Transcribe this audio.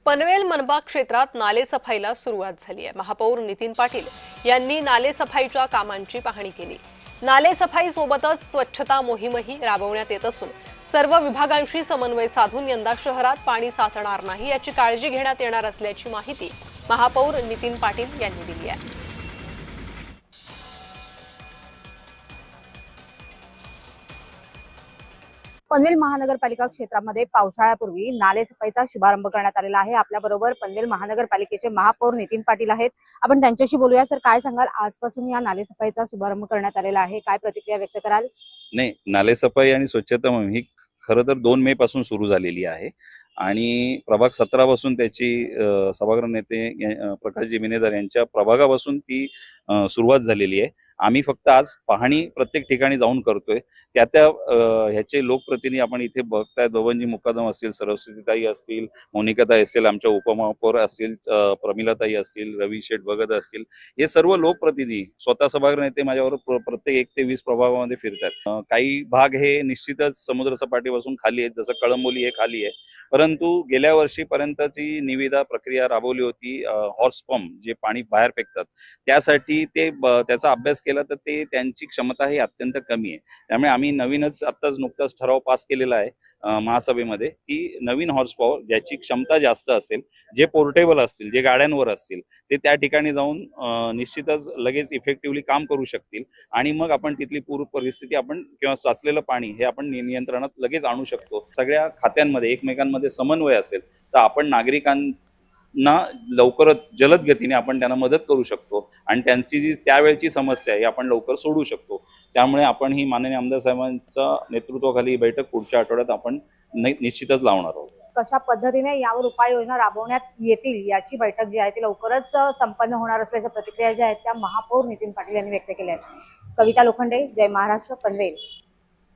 पनवेल मनपा क्षेत्रात नालेसफाईला सुरुवात झाली आहे। महापौर नितीन पाटील यांनी नालेसफाईच्या कामांची पाहणी केली। नालेसफाई सोबतच स्वच्छता मोहीमही राबवण्यात येत असून सर्व विभागांशी समन्वय साधून यंदा शहरात पाणी साचणार नाही याची काळजी घेण्यात येणार असल्याची माहिती महापौर नितीन पाटील यांनी दिली आहे। पनवेल महानगरपालिका क्षेत्रामध्ये पावसाळ्यापूर्वी नालेसफाईचा शुभारंभ करण्यात आलेला आहे। आपल्या बरोबर पनवेल महानगरपालिकेचे महापौर नितीन पाटील आहेत। आपण त्यांच्याशी बोलूया। सर, काय सांगाल, आजपासून या नालेसफाईचा शुभारंभ करण्यात आलेला आहे, काय प्रतिक्रिया व्यक्त कराल? नाही, नालेसफाई आणि स्वच्छता मोहीम ही खरं तर 2 मे पासून सुरू झालेली आहे आणि प्रभाग 17 पासून त्याची सभागृह नेते प्रकाश जिमिनेदार यांच्या प्रभागापासून ती सुरुवात झालेली आहे। आम्ही फक्त आज पाहणी प्रत्येक ठिकाणी जाऊन करतोय। त्या ह्याचे लोकप्रतिनिधी आपण इथे बघताय, बबनजी मुकादम असतील, सरस्वतीताई असतील, मोनिकाताई असतील, आमच्या उपमहापौर असतील, प्रमिलाताई असतील, रवी शेठ भगत असतील, हे सर्व लोकप्रतिनिधी स्वतः सभागृह नेते माझ्यावर प्रत्येक 1 ते 20 प्रभागामध्ये फिरतात। काही भाग हे निश्चितच समुद्र सपाटीपासून खाली आहेत, जसं कळंबोली हे खाली आहे, परंतु गेल्या वर्षीपर्यंतची निविदा प्रक्रिया राबवली होती हॉर्स पंप जे पाणी बाहेर फेकतात त्यासाठी त्याचा अभ्यास केला तर त्यांची क्षमता ही अत्यंत कमी आहे। त्यामुळे आम्ही नवीनच आत्ताच नुकताच ठराव पास केलेला आहे महासभेमध्ये की नवीन हॉर्स पॉवर ज्याची क्षमता जास्त असेल, जे पोर्टेबल असतील, जे गाड्यांवर असतील, ते त्या ठिकाणी जाऊन निश्चितच लगेच इफेक्टिव्हली काम करू शकतील आणि मग आपण तिथली पूर परिस्थिती आपण किंवा साचलेलं पाणी हे आपण नियंत्रणात लगेच आणू शकतो। सगळ्या खात्यांमध्ये एकमेकांमध्ये समन्वय असेल तर आपण नागरिकांना लवकरच जलद गतीने आपण त्यांना मदत करू शकतो आणि त्यांची जी त्यावेळची समस्या आहे आपण लवकर सोडू शकतो। त्यामुळे आपण ही माननीय आमदार साहेबांच्या नेतृत्वाखाली बैठक पुढच्या आठवड्यात आपण निश्चितच लावणार आहोत। कशा पद्धतीने यावर उपाययोजना राबवण्यात येतील याची बैठक जी आहे ती लवकरच संपन्न होणार असल्याच्या प्रतिक्रिया ज्या आहेत त्या महापौर नितीन पाटील यांनी व्यक्त केल्या आहेत। कविता लोखंडे, जय महाराष्ट्र, पनवेल।